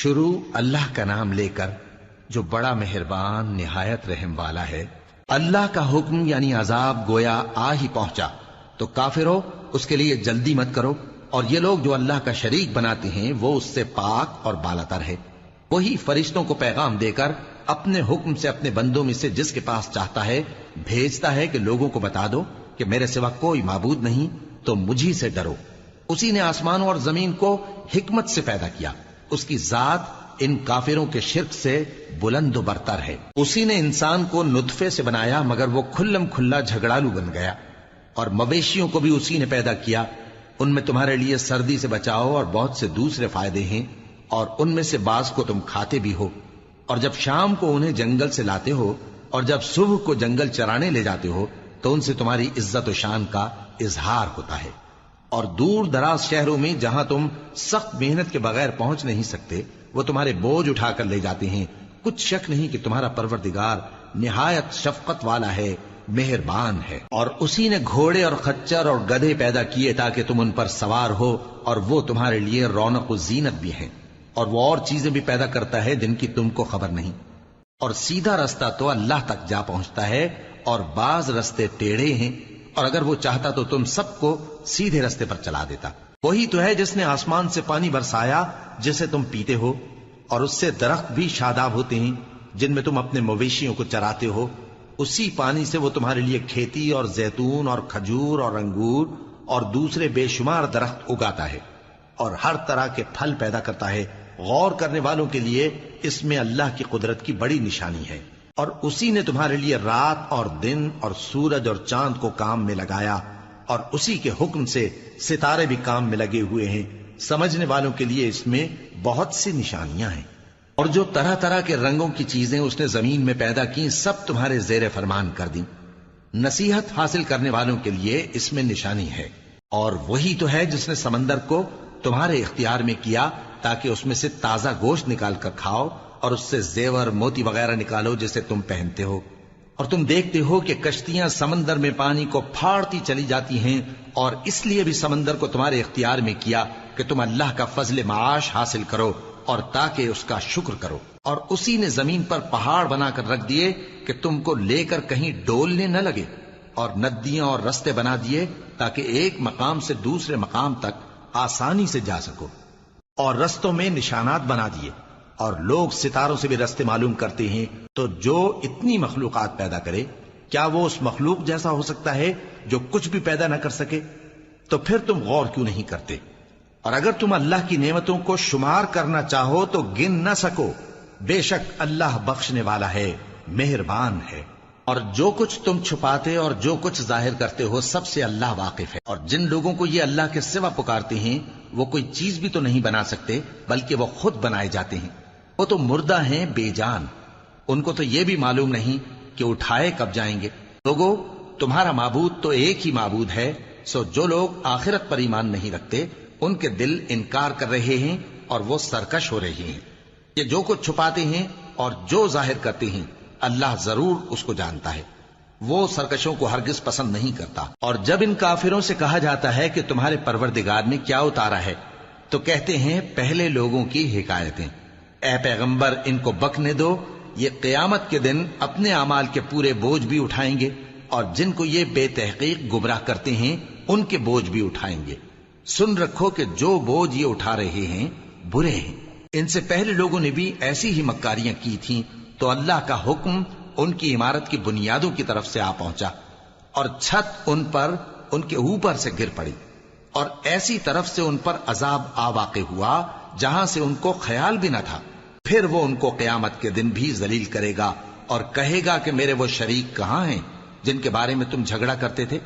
شروع اللہ کا نام لے کر جو بڑا مہربان نہایت رحم والا ہے۔ اللہ کا حکم یعنی عذاب گویا آ ہی پہنچا تو کافرو اس کے لیے جلدی مت کرو، اور یہ لوگ جو اللہ کا شریک بناتے ہیں وہ اس سے پاک اور بالاتر ہے۔ وہی فرشتوں کو پیغام دے کر اپنے حکم سے اپنے بندوں میں سے جس کے پاس چاہتا ہے بھیجتا ہے کہ لوگوں کو بتا دو کہ میرے سوا کوئی معبود نہیں، تو مجھی سے ڈرو۔ اسی نے آسمانوں اور زمین کو حکمت سے پیدا کیا، اس کی ذات ان کافروں کے شرک سے بلند و برتر ہے۔ اسی نے انسان کو نطفے سے بنایا مگر وہ کھلم کھلا جھگڑالو بن گیا، اور مویشیوں کو بھی اسی نے پیدا کیا، ان میں تمہارے لیے سردی سے بچاؤ اور بہت سے دوسرے فائدے ہیں، اور ان میں سے بعض کو تم کھاتے بھی ہو، اور جب شام کو انہیں جنگل سے لاتے ہو اور جب صبح کو جنگل چرانے لے جاتے ہو تو ان سے تمہاری عزت و شان کا اظہار ہوتا ہے۔ اور دور دراز شہروں میں جہاں تم سخت محنت کے بغیر پہنچ نہیں سکتے وہ تمہارے بوجھ اٹھا کر لے جاتے ہیں۔ کچھ شک نہیں کہ تمہارا پروردگار نہایت شفقت والا ہے، مہربان ہے۔ اور اسی نے گھوڑے اور خچر اور گدھے پیدا کیے تاکہ تم ان پر سوار ہو، اور وہ تمہارے لیے رونق و زینت بھی ہیں، اور وہ اور چیزیں بھی پیدا کرتا ہے جن کی تم کو خبر نہیں۔ اور سیدھا رستہ تو اللہ تک جا پہنچتا ہے، اور بعض رستے ٹیڑھے ہیں، اور اگر وہ چاہتا تو تم سب کو سیدھے رستے پر چلا دیتا۔ وہی تو ہے جس نے آسمان سے پانی برسایا جسے تم پیتے ہو، اور اس سے درخت بھی شاداب ہوتے ہیں جن میں تم اپنے مویشیوں کو چراتے ہو۔ اسی پانی سے وہ تمہارے لیے کھیتی اور زیتون اور کھجور اور انگور اور دوسرے بے شمار درخت اگاتا ہے، اور ہر طرح کے پھل پیدا کرتا ہے۔ غور کرنے والوں کے لیے اس میں اللہ کی قدرت کی بڑی نشانی ہے۔ اور اسی نے تمہارے لیے رات اور دن اور سورج اور چاند کو کام میں لگایا، اور اسی کے حکم سے ستارے بھی کام میں لگے ہوئے ہیں۔ سمجھنے والوں کے لیے اس میں بہت سی نشانیاں ہیں۔ اور جو طرح طرح کے رنگوں کی چیزیں اس نے زمین میں پیدا کی سب تمہارے زیر فرمان کر دیں۔ نصیحت حاصل کرنے والوں کے لیے اس میں نشانی ہے۔ اور وہی تو ہے جس نے سمندر کو تمہارے اختیار میں کیا تاکہ اس میں سے تازہ گوشت نکال کر کھاؤ، اور اس سے زیور موتی وغیرہ نکالو جسے تم پہنتے ہو۔ اور تم دیکھتے ہو کہ کشتیاں سمندر میں پانی کو پھاڑتی چلی جاتی ہیں، اور اس لیے بھی سمندر کو تمہارے اختیار میں کیا کہ تم اللہ کا فضل معاش حاصل کرو اور تاکہ اس کا شکر کرو۔ اور اسی نے زمین پر پہاڑ بنا کر رکھ دیے کہ تم کو لے کر کہیں ڈولنے نہ لگے، اور ندیاں اور رستے بنا دیے تاکہ ایک مقام سے دوسرے مقام تک آسانی سے جا سکو، اور رستوں میں نشانات بنا دیے۔ اور لوگ ستاروں سے بھی رستے معلوم کرتے ہیں۔ تو جو اتنی مخلوقات پیدا کرے کیا وہ اس مخلوق جیسا ہو سکتا ہے جو کچھ بھی پیدا نہ کر سکے؟ تو پھر تم غور کیوں نہیں کرتے؟ اور اگر تم اللہ کی نعمتوں کو شمار کرنا چاہو تو گن نہ سکو۔ بے شک اللہ بخشنے والا ہے، مہربان ہے۔ اور جو کچھ تم چھپاتے اور جو کچھ ظاہر کرتے ہو سب سے اللہ واقف ہے۔ اور جن لوگوں کو یہ اللہ کے سوا پکارتے ہیں وہ کوئی چیز بھی تو نہیں بنا سکتے بلکہ وہ خود بنائے جاتے ہیں۔ وہ تو مردہ ہیں بے جان، ان کو تو یہ بھی معلوم نہیں کہ اٹھائے کب جائیں گے۔ لوگو تمہارا معبود تو ایک ہی معبود ہے، سو جو لوگ آخرت پر ایمان نہیں رکھتے ان کے دل انکار کر رہے ہیں اور وہ سرکش ہو رہے ہیں۔ یہ جو کچھ چھپاتے ہیں اور جو ظاہر کرتے ہیں اللہ ضرور اس کو جانتا ہے، وہ سرکشوں کو ہرگز پسند نہیں کرتا۔ اور جب ان کافروں سے کہا جاتا ہے کہ تمہارے پروردگار نے کیا اتارا ہے تو کہتے ہیں پہلے لوگوں کی حکایتیں۔ اے پیغمبر ان کو بکنے دو، یہ قیامت کے دن اپنے اعمال کے پورے بوجھ بھی اٹھائیں گے، اور جن کو یہ بے تحقیق گمراہ کرتے ہیں ان کے بوجھ بھی اٹھائیں گے۔ سن رکھو کہ جو بوجھ یہ اٹھا رہے ہیں برے ہیں۔ ان سے پہلے لوگوں نے بھی ایسی ہی مکاریاں کی تھیں تو اللہ کا حکم ان کی عمارت کی بنیادوں کی طرف سے آ پہنچا، اور چھت ان پر ان کے اوپر سے گر پڑی، اور ایسی طرف سے ان پر عذاب آ واقع ہوا جہاں سے ان کو خیال بھی نہ تھا۔ پھر وہ ان کو قیامت کے دن بھی ذلیل کرے گا اور کہے گا کہ میرے وہ شریک کہاں ہیں جن کے بارے میں تم جھگڑا کرتے تھے؟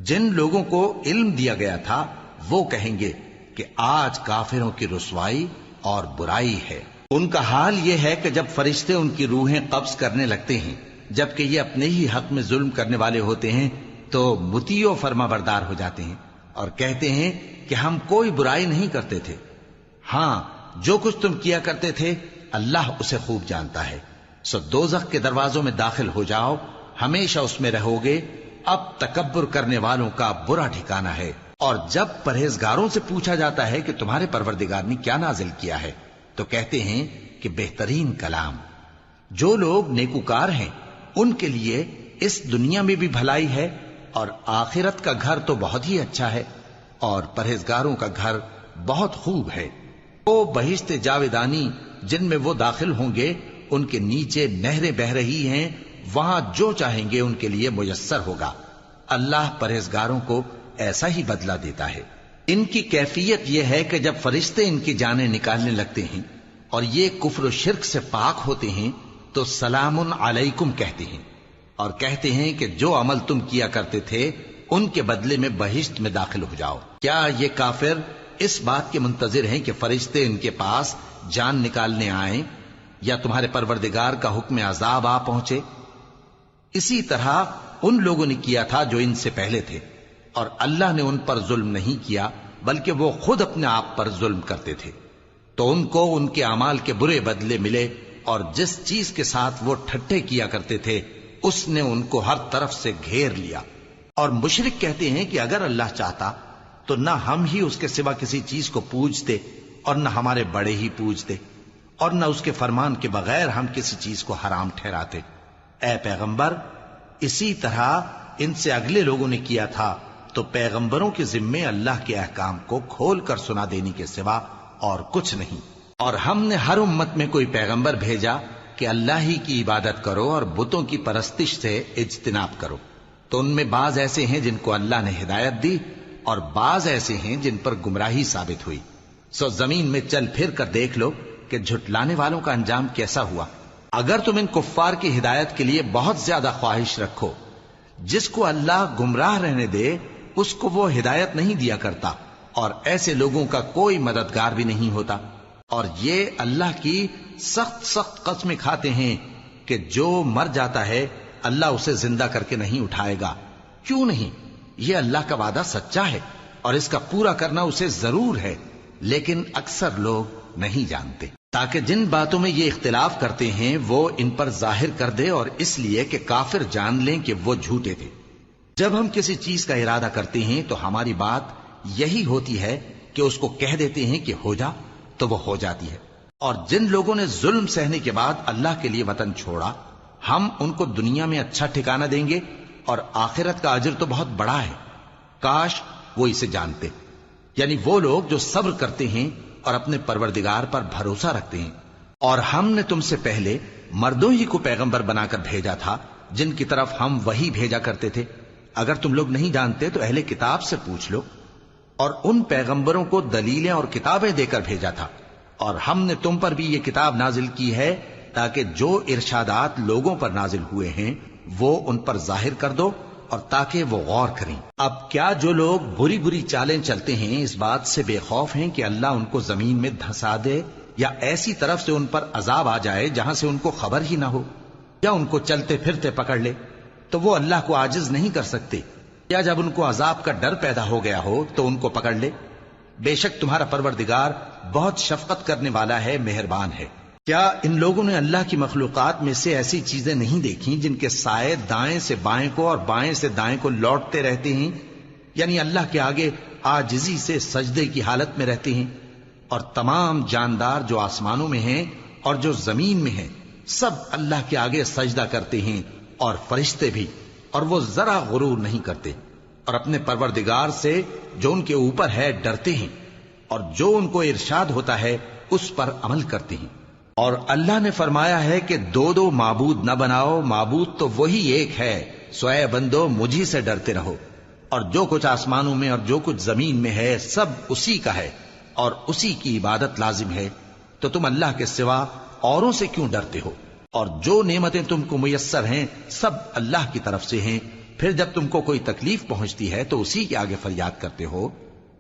جن لوگوں کو علم دیا گیا تھا وہ کہیں گے کہ آج کافروں کی رسوائی اور برائی ہے۔ ان کا حال یہ ہے کہ جب فرشتے ان کی روحیں قبض کرنے لگتے ہیں جبکہ یہ اپنے ہی حق میں ظلم کرنے والے ہوتے ہیں تو مطیع و فرما بردار ہو جاتے ہیں اور کہتے ہیں کہ ہم کوئی برائی نہیں کرتے تھے۔ ہاں جو کچھ تم کیا کرتے تھے اللہ اسے خوب جانتا ہے۔ سو دوزخ کے دروازوں میں داخل ہو جاؤ، ہمیشہ اس میں رہو گے، اب تکبر کرنے والوں کا برا ٹھکانہ ہے۔ اور جب پرہیزگاروں سے پوچھا جاتا ہے کہ تمہارے پروردگار نے کیا نازل کیا ہے تو کہتے ہیں کہ بہترین کلام. جو لوگ نیکوکار ہیں ان کے لیے اس دنیا میں بھی بھلائی ہے اور آخرت کا گھر تو بہت ہی اچھا ہے، اور پرہیزگاروں کا گھر بہت خوب ہے. وہ بہشت جاویدانی جن میں وہ داخل ہوں گے، ان کے نیچے نہریں بہہ رہی ہیں، وہاں جو چاہیں گے ان کے لیے میسر ہوگا. اللہ پرہیزگاروں کو ایسا ہی بدلہ دیتا ہے. ان کی کیفیت یہ ہے کہ جب فرشتے ان کی جانیں نکالنے لگتے ہیں اور یہ کفر و شرک سے پاک ہوتے ہیں تو سلام علیکم کہتے ہیں، اور کہتے ہیں کہ جو عمل تم کیا کرتے تھے ان کے بدلے میں بہشت میں داخل ہو جاؤ. کیا یہ کافر اس بات کے منتظر ہیں کہ فرشتے ان کے پاس جان نکالنے آئیں یا تمہارے پروردگار کا حکم عذاب آ پہنچے؟ اسی طرح ان لوگوں نے کیا تھا جو ان سے پہلے تھے، اور اللہ نے ان پر ظلم نہیں کیا بلکہ وہ خود اپنے آپ پر ظلم کرتے تھے. تو ان کو ان کے اعمال کے برے بدلے ملے، اور جس چیز کے ساتھ وہ ٹھٹھے کیا کرتے تھے اس نے ان کو ہر طرف سے گھیر لیا. اور مشرک کہتے ہیں کہ اگر اللہ چاہتا تو نہ ہم ہی اس کے سوا کسی چیز کو پوجتے اور نہ ہمارے بڑے ہی پوجتے، اور نہ اس کے فرمان کے بغیر ہم کسی چیز کو حرام ٹھہراتے. اے پیغمبر، اسی طرح ان سے اگلے لوگوں نے کیا تھا، تو پیغمبروں کے ذمے اللہ کے احکام کو کھول کر سنا دینے کے سوا اور کچھ نہیں. اور ہم نے ہر امت میں کوئی پیغمبر بھیجا کہ اللہ ہی کی عبادت کرو اور بتوں کی پرستش سے اجتناب کرو. تو ان میں بعض ایسے ہیں جن کو اللہ نے ہدایت دی اور بعض ایسے ہیں جن پر گمراہی ثابت ہوئی. سو زمین میں چل پھر کر دیکھ لو کہ جھٹلانے والوں کا انجام کیسا ہوا. اگر تم ان کفار کی ہدایت کے لیے بہت زیادہ خواہش رکھو، جس کو اللہ گمراہ رہنے دے اس کو وہ ہدایت نہیں دیا کرتا، اور ایسے لوگوں کا کوئی مددگار بھی نہیں ہوتا. اور یہ اللہ کی سخت سخت قسمیں کھاتے ہیں کہ جو مر جاتا ہے اللہ اسے زندہ کر کے نہیں اٹھائے گا. کیوں نہیں؟ یہ اللہ کا وعدہ سچا ہے اور اس کا پورا کرنا اسے ضرور ہے، لیکن اکثر لوگ نہیں جانتے. تاکہ جن باتوں میں یہ اختلاف کرتے ہیں وہ ان پر ظاہر کر دے، اور اس لیے کہ کافر جان لیں کہ وہ جھوٹے تھے. جب ہم کسی چیز کا ارادہ کرتے ہیں تو ہماری بات یہی ہوتی ہے کہ اس کو کہہ دیتے ہیں کہ ہو جا، تو وہ ہو جاتی ہے. اور جن لوگوں نے ظلم سہنے کے بعد اللہ کے لیے وطن چھوڑا، ہم ان کو دنیا میں اچھا ٹھکانہ دیں گے، اور آخرت کا اجر تو بہت بڑا ہے. کاش وہ اسے جانتے. یعنی وہ لوگ جو صبر کرتے ہیں اور اپنے پروردگار پر بھروسہ رکھتے ہیں. اور ہم نے تم سے پہلے مردوں ہی کو پیغمبر بنا کر بھیجا تھا جن کی طرف ہم وحی بھیجا کرتے تھے. اگر تم لوگ نہیں جانتے تو اہل کتاب سے پوچھ لو. اور ان پیغمبروں کو دلیلیں اور کتابیں دے کر بھیجا تھا، اور ہم نے تم پر بھی یہ کتاب نازل کی ہے تاکہ جو ارشادات لوگوں پر نازل ہوئے ہیں وہ ان پر ظاہر کر دو، اور تاکہ وہ غور کریں. اب کیا جو لوگ بری بری چالیں چلتے ہیں اس بات سے بے خوف ہیں کہ اللہ ان کو زمین میں دھسا دے، یا ایسی طرف سے ان پر عذاب آ جائے جہاں سے ان کو خبر ہی نہ ہو، یا ان کو چلتے پھرتے پکڑ لے تو وہ اللہ کو عاجز نہیں کر سکتے، یا جب ان کو عذاب کا ڈر پیدا ہو گیا ہو تو ان کو پکڑ لے؟ بے شک تمہارا پروردگار بہت شفقت کرنے والا ہے، مہربان ہے. کیا ان لوگوں نے اللہ کی مخلوقات میں سے ایسی چیزیں نہیں دیکھی جن کے سائے دائیں سے بائیں کو اور بائیں سے دائیں کو لوٹتے رہتے ہیں؟ یعنی اللہ کے آگے عاجزی سے سجدے کی حالت میں رہتے ہیں. اور تمام جاندار جو آسمانوں میں ہیں اور جو زمین میں ہیں سب اللہ کے آگے سجدہ کرتے ہیں، اور فرشتے بھی، اور وہ ذرا غرور نہیں کرتے، اور اپنے پروردگار سے جو ان کے اوپر ہے ڈرتے ہیں، اور جو ان کو ارشاد ہوتا ہے اس پر عمل کرتے ہیں. اور اللہ نے فرمایا ہے کہ دو دو معبود نہ بناؤ، معبود تو وہی ایک ہے، سو اے بندو مجھی سے ڈرتے رہو. اور جو کچھ آسمانوں میں اور جو کچھ زمین میں ہے سب اسی کا ہے، اور اسی کی عبادت لازم ہے. تو تم اللہ کے سوا اوروں سے کیوں ڈرتے ہو؟ اور جو نعمتیں تم کو میسر ہیں سب اللہ کی طرف سے ہیں. پھر جب تم کو کوئی تکلیف پہنچتی ہے تو اسی کے آگے فریاد کرتے ہو.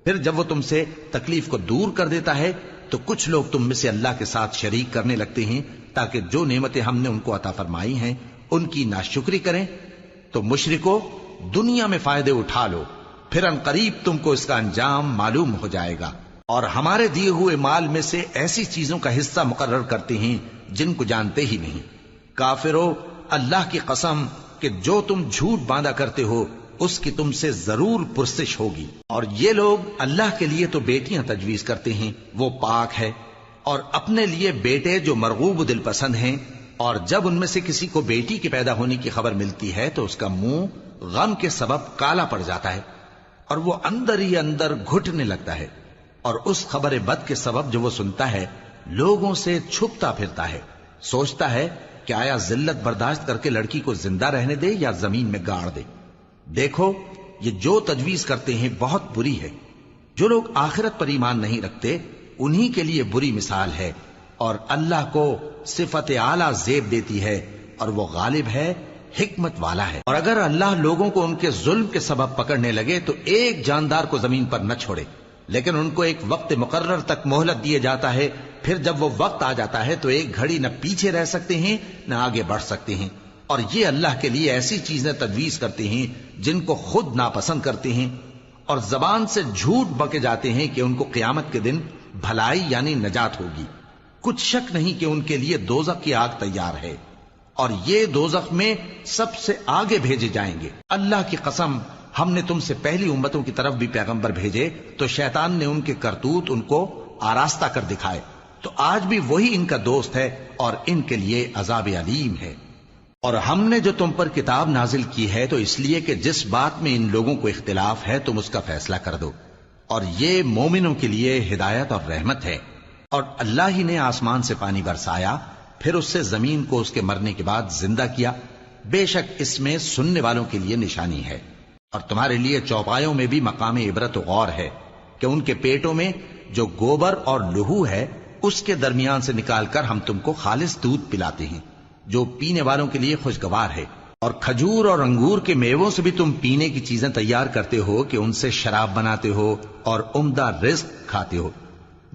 پھر جب وہ تم سے تکلیف کو دور کر دیتا ہے تو کچھ لوگ تم میں سے اللہ کے ساتھ شریک کرنے لگتے ہیں تاکہ جو نعمتیں ہم نے ان کو عطا فرمائی ہیں ان کی ناشکری کریں. تو مشرکو، دنیا میں فائدے اٹھا لو، پھر ان قریب تم کو اس کا انجام معلوم ہو جائے گا. اور ہمارے دیے ہوئے مال میں سے ایسی چیزوں کا حصہ مقرر کرتے ہیں جن کو جانتے ہی نہیں. کافرو، اللہ کی قسم کہ جو تم جھوٹ باندھا کرتے ہو اس کی تم سے ضرور پرسش ہوگی. اور یہ لوگ اللہ کے لیے تو بیٹیاں تجویز کرتے ہیں، وہ پاک ہے، اور اپنے لیے بیٹے جو مرغوب و دل پسند ہیں، اور جب ان میں سے کسی کو بیٹی کے پیدا ہونے کی خبر ملتی ہے تو اس کا منہ غم کے سبب کالا پڑ جاتا ہے اور وہ اندر ہی اندر گھٹنے لگتا ہے، اور اس خبر بد کے سبب جو وہ سنتا ہے لوگوں سے چھپتا پھرتا ہے، سوچتا ہے کہ آیا ذلت برداشت کر کے لڑکی کو زندہ رہنے دے یا زمین میں گاڑ دے۔ دیکھو یہ جو تجویز کرتے ہیں بہت بری ہے۔ جو لوگ آخرت پر ایمان نہیں رکھتے انہی کے لیے بری مثال ہے، اور اللہ کو صفت اعلیٰ زیب دیتی ہے اور وہ غالب ہے، حکمت والا ہے۔ اور اگر اللہ لوگوں کو ان کے ظلم کے سبب پکڑنے لگے تو ایک جاندار کو زمین پر نہ چھوڑے، لیکن ان کو ایک وقت مقرر تک مہلت دیے جاتا ہے، پھر جب وہ وقت آ جاتا ہے تو ایک گھڑی نہ پیچھے رہ سکتے ہیں نہ آگے بڑھ سکتے ہیں۔ اور یہ اللہ کے لیے ایسی چیزیں تجویز کرتے ہیں جن کو خود ناپسند کرتے ہیں، اور زبان سے جھوٹ بکے جاتے ہیں کہ ان کو قیامت کے دن بھلائی یعنی نجات ہوگی۔ کچھ شک نہیں کہ ان کے لیے دوزخ کی آگ تیار ہے، اور یہ دوزخ میں سب سے آگے بھیجے جائیں گے۔ اللہ کی قسم، ہم نے تم سے پہلی امتوں کی طرف بھی پیغمبر بھیجے تو شیطان نے ان کے کرتوت ان کو آراستہ کر دکھائے، تو آج بھی وہی ان کا دوست ہے اور ان کے لیے عذاب علیم ہے۔ اور ہم نے جو تم پر کتاب نازل کی ہے تو اس لیے کہ جس بات میں ان لوگوں کو اختلاف ہے تم اس کا فیصلہ کر دو، اور یہ مومنوں کے لیے ہدایت اور رحمت ہے۔ اور اللہ ہی نے آسمان سے پانی برسایا، پھر اس سے زمین کو اس کے مرنے کے بعد زندہ کیا، بے شک اس میں سننے والوں کے لیے نشانی ہے۔ اور تمہارے لیے چوپایوں میں بھی مقام عبرت و غور ہے کہ ان کے پیٹوں میں جو گوبر اور لہو ہے اس کے درمیان سے نکال کر ہم تم کو خالص دودھ پلاتے ہیں جو پینے والوں کے لیے خوشگوار ہے، اور کھجور اور انگور کے میووں سے بھی تم پینے کی چیزیں تیار کرتے ہو کہ ان سے شراب بناتے ہو اور عمدہ رزق کھاتے ہو۔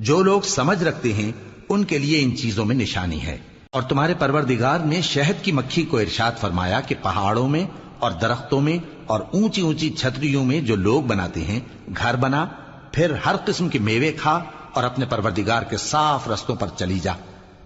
جو لوگ سمجھ رکھتے ہیں ان کے لیے ان چیزوں میں نشانی ہے۔ اور تمہارے پروردگار نے شہد کی مکھی کو ارشاد فرمایا کہ پہاڑوں میں اور درختوں میں اور اونچی اونچی چھتریوں میں جو لوگ بناتے ہیں گھر بنا، پھر ہر قسم کے میوے کھا اور اپنے پروردگار کے صاف رستوں پر چلی جا۔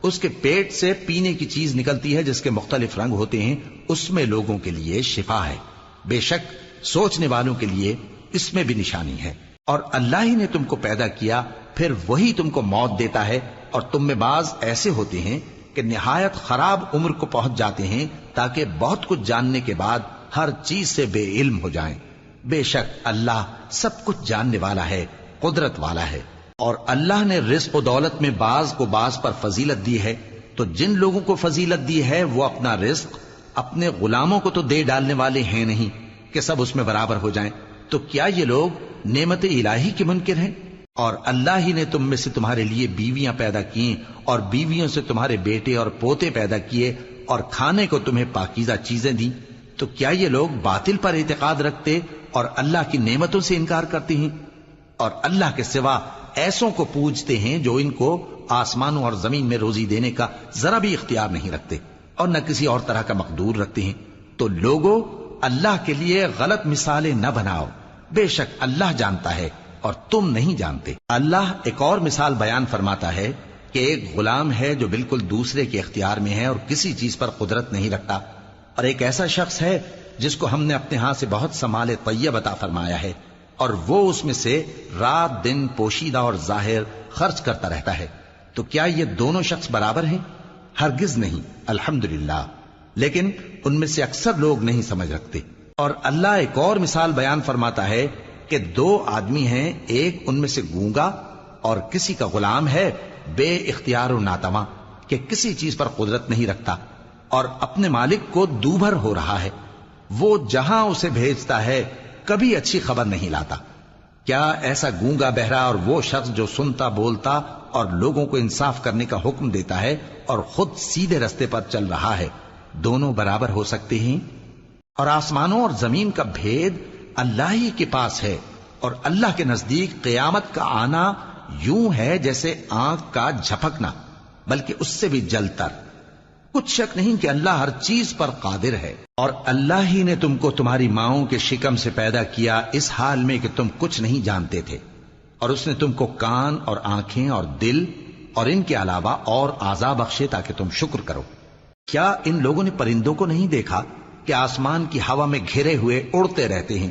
اس کے پیٹ سے پینے کی چیز نکلتی ہے جس کے مختلف رنگ ہوتے ہیں، اس میں لوگوں کے لیے شفا ہے، بے شک سوچنے والوں کے لیے اس میں بھی نشانی ہے۔ اور اللہ ہی نے تم کو پیدا کیا، پھر وہی تم کو موت دیتا ہے، اور تم میں بعض ایسے ہوتے ہیں کہ نہایت خراب عمر کو پہنچ جاتے ہیں تاکہ بہت کچھ جاننے کے بعد ہر چیز سے بے علم ہو جائیں۔ بے شک اللہ سب کچھ جاننے والا ہے، قدرت والا ہے۔ اور اللہ نے رزق و دولت میں بعض کو بعض پر فضیلت دی ہے، تو جن لوگوں کو فضیلت دی ہے وہ اپنا رزق اپنے غلاموں کو تو دے ڈالنے والے ہیں نہیں کہ سب اس میں برابر ہو جائیں، تو کیا یہ لوگ نعمت الہی کے منکر ہیں؟ اور اللہ ہی نے تم میں سے تمہارے لیے بیویاں پیدا کی اور بیویوں سے تمہارے بیٹے اور پوتے پیدا کیے اور کھانے کو تمہیں پاکیزہ چیزیں دیں، تو کیا یہ لوگ باطل پر اعتقاد رکھتے اور اللہ کی نعمتوں سے انکار کرتے ہیں؟ اور اللہ کے سوا ایسوں کو پوجتے ہیں جو ان کو آسمانوں اور زمین میں روزی دینے کا ذرا بھی اختیار نہیں رکھتے اور نہ کسی اور طرح کا مقدور رکھتے ہیں۔ تو لوگوں اللہ کے لیے غلط مثالیں نہ بناؤ، بے شک اللہ جانتا ہے اور تم نہیں جانتے۔ اللہ ایک اور مثال بیان فرماتا ہے کہ ایک غلام ہے جو بالکل دوسرے کے اختیار میں ہے اور کسی چیز پر قدرت نہیں رکھتا، اور ایک ایسا شخص ہے جس کو ہم نے اپنے ہاں سے بہت سا مال طیب عطا فرمایا ہے اور وہ اس میں سے رات دن پوشیدہ اور ظاہر خرچ کرتا رہتا ہے، تو کیا یہ دونوں شخص برابر ہیں؟ ہرگز نہیں، الحمدللہ، لیکن ان میں سے اکثر لوگ نہیں سمجھ رکھتے۔ اور اللہ ایک اور مثال بیان فرماتا ہے کہ دو آدمی ہیں، ایک ان میں سے گونگا اور کسی کا غلام ہے بے اختیار و ناتواں کہ کسی چیز پر قدرت نہیں رکھتا اور اپنے مالک کو دوبھر ہو رہا ہے، وہ جہاں اسے بھیجتا ہے کبھی اچھی خبر نہیں لاتا۔ کیا ایسا گونگا بہرا اور وہ شخص جو سنتا بولتا اور لوگوں کو انصاف کرنے کا حکم دیتا ہے اور خود سیدھے رستے پر چل رہا ہے، دونوں برابر ہو سکتے ہیں؟ اور آسمانوں اور زمین کا بھید اللہ ہی کے پاس ہے، اور اللہ کے نزدیک قیامت کا آنا یوں ہے جیسے آنکھ کا جھپکنا، بلکہ اس سے بھی جلتر۔ کچھ شک نہیں کہ اللہ ہر چیز پر قادر ہے۔ اور اللہ ہی نے تم کو تمہاری ماؤں کے شکم سے پیدا کیا اس حال میں کہ تم کچھ نہیں جانتے تھے، اور اس نے تم کو کان اور آنکھیں اور دل اور ان کے علاوہ اور اعضاء بخشے تاکہ تم شکر کرو۔ کیا ان لوگوں نے پرندوں کو نہیں دیکھا کہ آسمان کی ہوا میں گھرے ہوئے اڑتے رہتے ہیں؟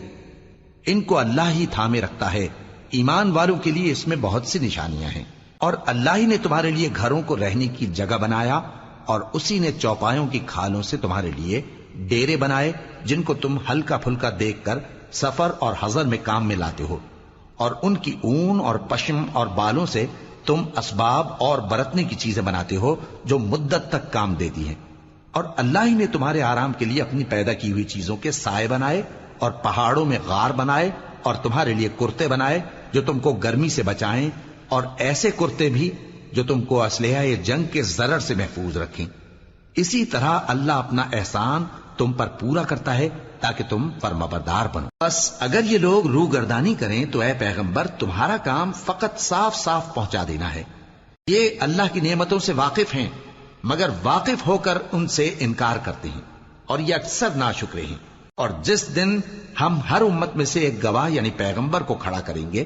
ان کو اللہ ہی تھامے رکھتا ہے، ایمان والوں کے لیے اس میں بہت سی نشانیاں ہیں۔ اور اللہ ہی نے تمہارے لیے گھروں کو رہنے کی جگہ بنایا، اور اسی نے چوپایوں کی کھالوں سے تمہارے لیے ڈیرے بنائے جن کو تم ہلکا پھلکا دیکھ کر سفر اور حضر میں کام میں لاتے ہو، اور ان کی اون اور پشم اور بالوں سے تم اسباب اور برتنے کی چیزیں بناتے ہو جو مدت تک کام دیتی ہیں۔ اور اللہ ہی نے تمہارے آرام کے لیے اپنی پیدا کی ہوئی چیزوں کے سائے بنائے، اور پہاڑوں میں غار بنائے، اور تمہارے لیے کرتے بنائے جو تم کو گرمی سے بچائیں، اور ایسے کرتے بھی جو تم کو اسلحہ جنگ کے ضرر سے محفوظ رکھیں۔ اسی طرح اللہ اپنا احسان تم پر پورا کرتا ہے تاکہ تم فرمانبردار بنو۔ بس اگر یہ لوگ روگردانی کریں تو اے پیغمبر تمہارا کام فقط صاف صاف پہنچا دینا ہے۔ یہ اللہ کی نعمتوں سے واقف ہیں مگر واقف ہو کر ان سے انکار کرتے ہیں، اور یہ اکثر ناشکرے ہیں۔ اور جس دن ہم ہر امت میں سے ایک گواہ یعنی پیغمبر کو کھڑا کریں گے،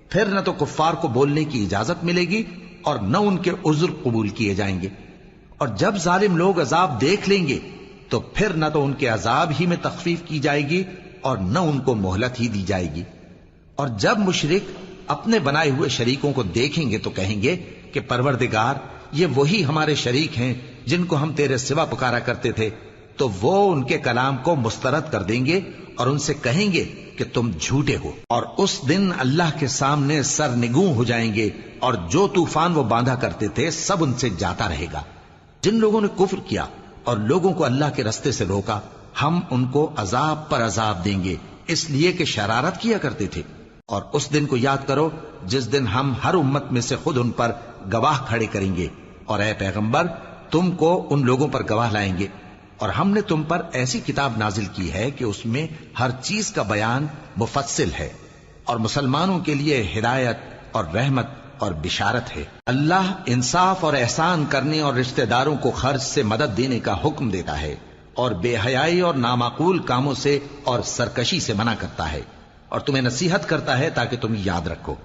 پھر نہ تو کفار کو بولنے کی اجازت ملے گی اور نہ ان کے عذر قبول کیے جائیں گے۔ اور جب ظالم لوگ عذاب دیکھ لیں گے تو پھر نہ تو ان کے عذاب ہی میں تخفیف کی جائے گی اور نہ ان کو مہلت ہی دی جائے گی۔ اور جب مشرک اپنے بنائے ہوئے شریکوں کو دیکھیں گے تو کہیں گے کہ پروردگار، یہ وہی ہمارے شریک ہیں جن کو ہم تیرے سوا پکارا کرتے تھے، تو وہ ان کے کلام کو مسترد کر دیں گے اور ان سے کہیں گے کہ تم جھوٹے ہو۔ اور اس دن اللہ کے سامنے سرنگوں ہو جائیں گے، اور جو طوفان وہ باندھا کرتے تھے سب ان سے جاتا رہے گا۔ جن لوگوں نے کفر کیا اور لوگوں کو اللہ کے رستے سے روکا، ہم ان کو عذاب پر عذاب دیں گے اس لیے کہ شرارت کیا کرتے تھے۔ اور اس دن کو یاد کرو جس دن ہم ہر امت میں سے خود ان پر گواہ کھڑے کریں گے، اور اے پیغمبر تم کو ان لوگوں پر گواہ لائیں گے۔ اور ہم نے تم پر ایسی کتاب نازل کی ہے کہ اس میں ہر چیز کا بیان مفصل ہے، اور مسلمانوں کے لیے ہدایت اور رحمت اور بشارت ہے۔ اللہ انصاف اور احسان کرنے اور رشتہ داروں کو خرچ سے مدد دینے کا حکم دیتا ہے، اور بے حیائی اور نامعقول کاموں سے اور سرکشی سے منع کرتا ہے، اور تمہیں نصیحت کرتا ہے تاکہ تم یاد رکھو۔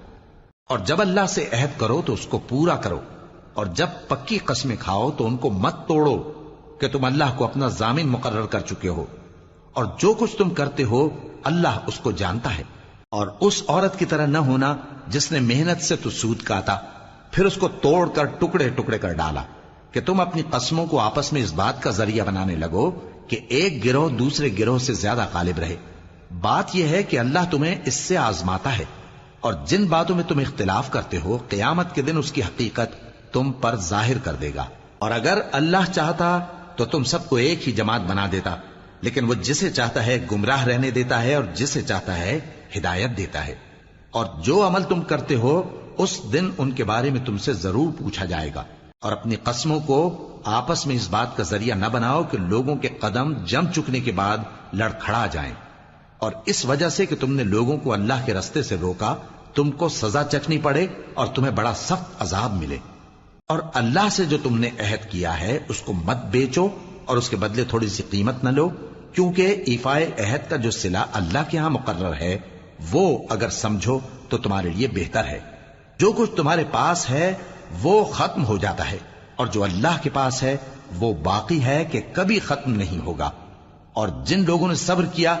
اور جب اللہ سے عہد کرو تو اس کو پورا کرو، اور جب پکی قسمیں کھاؤ تو ان کو مت توڑو کہ تم اللہ کو اپنا ضامن مقرر کر چکے ہو، اور جو کچھ تم کرتے ہو اللہ اس کو جانتا ہے۔ اور اس عورت کی طرح نہ ہونا جس نے محنت سے تو سود کاتا پھر اس کو توڑ کر ٹکڑے ٹکڑے کر ڈالا، کہ تم اپنی قسموں کو آپس میں اس بات کا ذریعہ بنانے لگو کہ ایک گروہ دوسرے گروہ سے زیادہ غالب رہے۔ بات یہ ہے کہ اللہ تمہیں اس سے آزماتا ہے، اور جن باتوں میں تم اختلاف کرتے ہو قیامت کے دن اس کی حقیقت تم پر ظاہر کر دے گا۔ اور اگر اللہ چاہتا تو تم سب کو ایک ہی جماعت بنا دیتا، لیکن وہ جسے چاہتا ہے گمراہ رہنے دیتا ہے اور جسے چاہتا ہے ہدایت دیتا ہے۔ اور جو عمل تم کرتے ہو اس دن ان کے بارے میں تم سے ضرور پوچھا جائے گا۔ اور اپنی قسموں کو آپس میں اس بات کا ذریعہ نہ بناؤ کہ لوگوں کے قدم جم چکنے کے بعد لڑکھڑا جائیں، اور اس وجہ سے کہ تم نے لوگوں کو اللہ کے رستے سے روکا تم کو سزا چکھنی پڑے اور تمہیں بڑا سخت عذاب ملے۔ اور اللہ سے جو تم نے عہد کیا ہے اس کو مت بیچو اور اس کے بدلے تھوڑی سی قیمت نہ لو، کیونکہ ایفائے عہد کا جو صلہ اللہ کے ہاں مقرر ہے وہ اگر سمجھو تو تمہارے لیے بہتر ہے۔ جو کچھ تمہارے پاس ہے وہ ختم ہو جاتا ہے، اور جو اللہ کے پاس ہے وہ باقی ہے کہ کبھی ختم نہیں ہوگا۔ اور جن لوگوں نے صبر کیا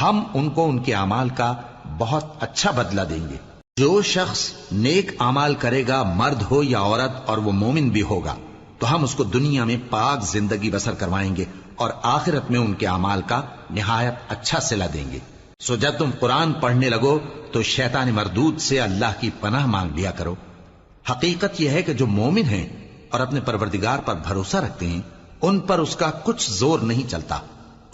ہم ان کو ان کے اعمال کا بہت اچھا بدلہ دیں گے۔ جو شخص نیک اعمال کرے گا مرد ہو یا عورت اور وہ مومن بھی ہوگا تو ہم اس کو دنیا میں پاک زندگی بسر کروائیں گے اور آخرت میں ان کے اعمال کا نہایت اچھا صلہ دیں گے۔ سو جب تم قرآن پڑھنے لگو تو شیطان مردود سے اللہ کی پناہ مانگ لیا کرو۔ حقیقت یہ ہے کہ جو مومن ہیں اور اپنے پروردگار پر بھروسہ رکھتے ہیں ان پر اس کا کچھ زور نہیں چلتا۔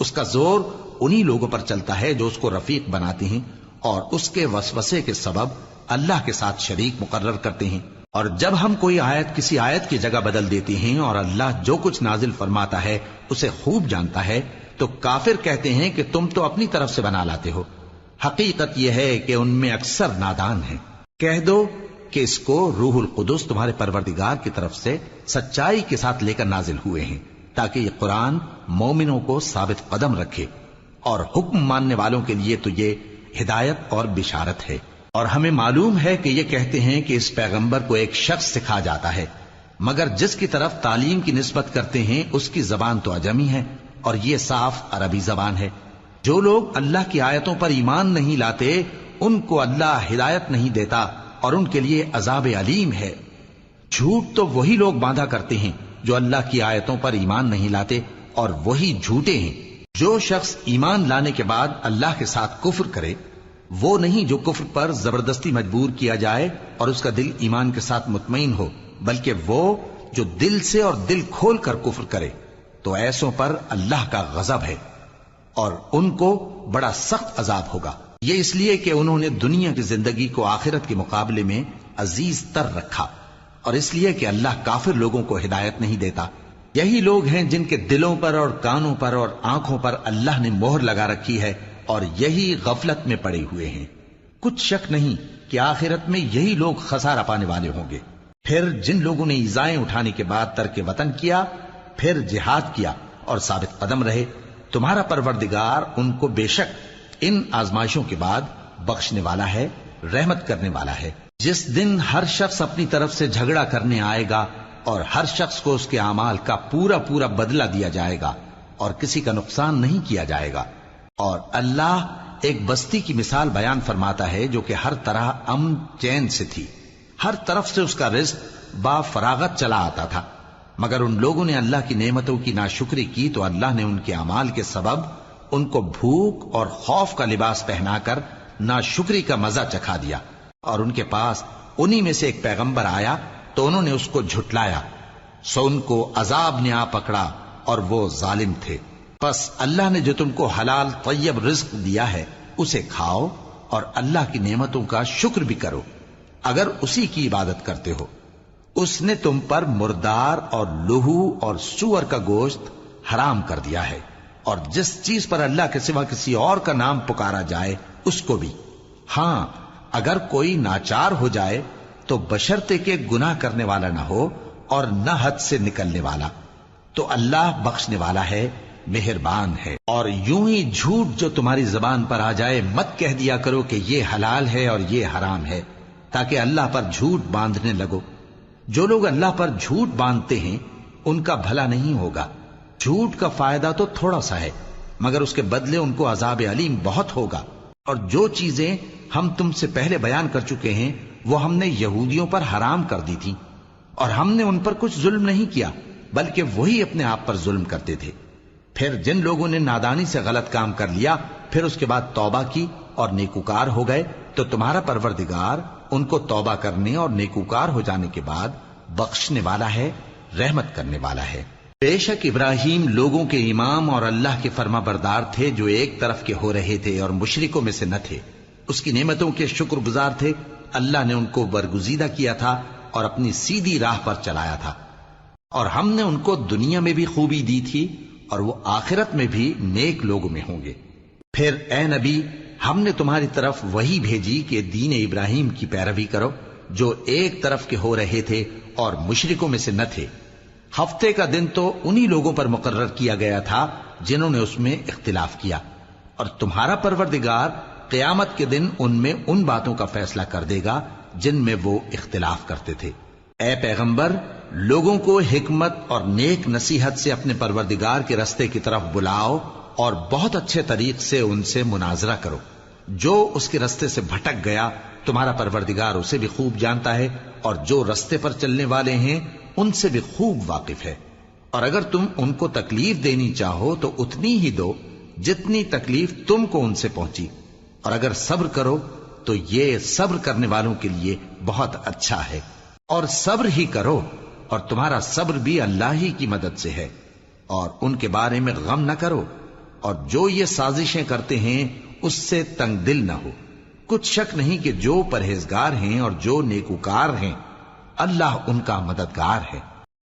اس کا زور انہی لوگوں پر چلتا ہے جو اس کو رفیق بناتے ہیں اور اس کے وسوسے کے سبب اللہ کے ساتھ شریک مقرر کرتے ہیں۔ اور جب ہم کوئی آیت کسی آیت کی جگہ بدل دیتے ہیں اور اللہ جو کچھ نازل فرماتا ہے اسے خوب جانتا ہے تو کافر کہتے ہیں کہ تم تو اپنی طرف سے بنا لاتے ہو۔ حقیقت یہ ہے کہ ان میں اکثر نادان ہیں۔ کہہ دو کہ اس کو روح القدس تمہارے پروردگار کی طرف سے سچائی کے ساتھ لے کر نازل ہوئے ہیں تاکہ یہ قرآن مومنوں کو ثابت قدم رکھے، اور حکم ماننے والوں کے لیے تو یہ ہدایت اور بشارت ہے۔ اور ہمیں معلوم ہے کہ یہ کہتے ہیں کہ اس پیغمبر کو ایک شخص سکھا جاتا ہے، مگر جس کی طرف تعلیم کی نسبت کرتے ہیں اس کی زبان تو عجمی ہے اور یہ صاف عربی زبان ہے۔ جو لوگ اللہ کی آیتوں پر ایمان نہیں لاتے ان کو اللہ ہدایت نہیں دیتا اور ان کے لیے عذاب علیم ہے۔ جھوٹ تو وہی لوگ باندھا کرتے ہیں جو اللہ کی آیتوں پر ایمان نہیں لاتے، اور وہی جھوٹے ہیں۔ جو شخص ایمان لانے کے بعد اللہ کے ساتھ کفر کرے، وہ نہیں جو کفر پر زبردستی مجبور کیا جائے اور اس کا دل ایمان کے ساتھ مطمئن ہو، بلکہ وہ جو دل سے اور دل کھول کر کفر کرے، تو ایسوں پر اللہ کا غضب ہے اور ان کو بڑا سخت عذاب ہوگا۔ یہ اس لیے کہ انہوں نے دنیا کی زندگی کو آخرت کے مقابلے میں عزیز تر رکھا، اور اس لیے کہ اللہ کافر لوگوں کو ہدایت نہیں دیتا۔ یہی لوگ ہیں جن کے دلوں پر اور کانوں پر اور آنکھوں پر اللہ نے مہر لگا رکھی ہے، اور یہی غفلت میں پڑے ہوئے ہیں۔ کچھ شک نہیں کہ آخرت میں یہی لوگ خسارہ پانے والے ہوں گے۔ پھر جن لوگوں نے ایذائیں اٹھانے کے بعد ترک وطن کیا، پھر جہاد کیا اور ثابت قدم رہے، تمہارا پروردگار ان کو بے شک ان آزمائشوں کے بعد بخشنے والا ہے، رحمت کرنے والا ہے۔ جس دن ہر شخص اپنی طرف سے جھگڑا کرنے آئے گا اور ہر شخص کو اس کے اعمال کا پورا پورا بدلہ دیا جائے گا اور کسی کا نقصان نہیں کیا جائے گا۔ اور اللہ ایک بستی کی مثال بیان فرماتا ہے جو کہ ہر طرح امن چین سے تھی، ہر طرف سے اس کا رزق با فراغت چلا آتا تھا، مگر ان لوگوں نے اللہ کی نعمتوں کی ناشکری کی تو اللہ نے ان کے اعمال کے سبب ان کو بھوک اور خوف کا لباس پہنا کر ناشکری کا مزہ چکھا دیا۔ اور ان کے پاس انہی میں سے ایک پیغمبر آیا تو انہوں نے اس کو جھٹلایا، سو ان کو عذاب نے آ پکڑا اور وہ ظالم تھے۔ پس اللہ نے جو تم کو حلال طیب رزق دیا ہے اسے کھاؤ اور اللہ کی نعمتوں کا شکر بھی کرو اگر اسی کی عبادت کرتے ہو۔ اس نے تم پر مردار اور لہو اور سور کا گوشت حرام کر دیا ہے، اور جس چیز پر اللہ کے سوا کسی اور کا نام پکارا جائے اس کو بھی۔ ہاں اگر کوئی ناچار ہو جائے تو بشرطے کہ گناہ کرنے والا نہ ہو اور نہ حد سے نکلنے والا، تو اللہ بخشنے والا ہے، مہربان ہے۔ اور یوں ہی جھوٹ جو تمہاری زبان پر آ جائے مت کہہ دیا کرو کہ یہ حلال ہے اور یہ حرام ہے، تاکہ اللہ پر جھوٹ باندھنے لگو۔ جو لوگ اللہ پر جھوٹ باندھتے ہیں ان کا بھلا نہیں ہوگا۔ جھوٹ کا فائدہ تو تھوڑا سا ہے، مگر اس کے بدلے ان کو عذاب علیم بہت ہوگا۔ اور جو چیزیں ہم تم سے پہلے بیان کر چکے ہیں وہ ہم نے یہودیوں پر حرام کر دی تھی، اور ہم نے ان پر کچھ ظلم نہیں کیا بلکہ وہی اپنے آپ پر ظلم کرتے تھے۔ پھر جن لوگوں نے نادانی سے غلط کام کر لیا پھر اس کے بعد توبہ کی اور نیکوکار ہو گئے تو تمہارا پروردگار ان کو توبہ کرنے اور نیکوکار ہو جانے کے بعد بخشنے والا ہے، رحمت کرنے والا ہے۔ بے شک ابراہیم لوگوں کے امام اور اللہ کے فرما بردار تھے جو ایک طرف کے ہو رہے تھے اور مشرکوں میں سے نہ تھے، اس کی نعمتوں کے شکر گزار تھے۔ اللہ نے ان کو برگزیدہ کیا تھا اور اپنی سیدھی راہ پر چلایا تھا، اور ہم نے ان کو دنیا میں بھی خوبی دی تھی اور وہ آخرت میں بھی نیک لوگوں میں ہوں گے۔ پھر اے نبی ہم نے تمہاری طرف وہی بھیجی کہ دین ابراہیم کی پیروی کرو جو ایک طرف کے ہو رہے تھے اور مشرکوں میں سے نہ تھے۔ ہفتے کا دن تو انہی لوگوں پر مقرر کیا گیا تھا جنہوں نے اس میں اختلاف کیا، اور تمہارا پروردگار قیامت کے دن ان میں ان باتوں کا فیصلہ کر دے گا جن میں وہ اختلاف کرتے تھے۔ اے پیغمبر لوگوں کو حکمت اور نیک نصیحت سے اپنے پروردگار کے رستے کی طرف بلاؤ اور بہت اچھے طریق سے ان سے مناظرہ کرو۔ جو اس کے رستے سے بھٹک گیا تمہارا پروردگار اسے بھی خوب جانتا ہے، اور جو رستے پر چلنے والے ہیں ان سے بھی خوب واقف ہے۔ اور اگر تم ان کو تکلیف دینی چاہو تو اتنی ہی دو جتنی تکلیف تم کو ان سے پہنچی، اور اگر صبر کرو تو یہ صبر کرنے والوں کے لیے بہت اچھا ہے۔ اور صبر ہی کرو، اور تمہارا صبر بھی اللہ ہی کی مدد سے ہے، اور ان کے بارے میں غم نہ کرو، اور جو یہ سازشیں کرتے ہیں اس سے تنگ دل نہ ہو۔ کچھ شک نہیں کہ جو پرہیزگار ہیں اور جو نیکوکار ہیں اللہ ان کا مددگار ہے۔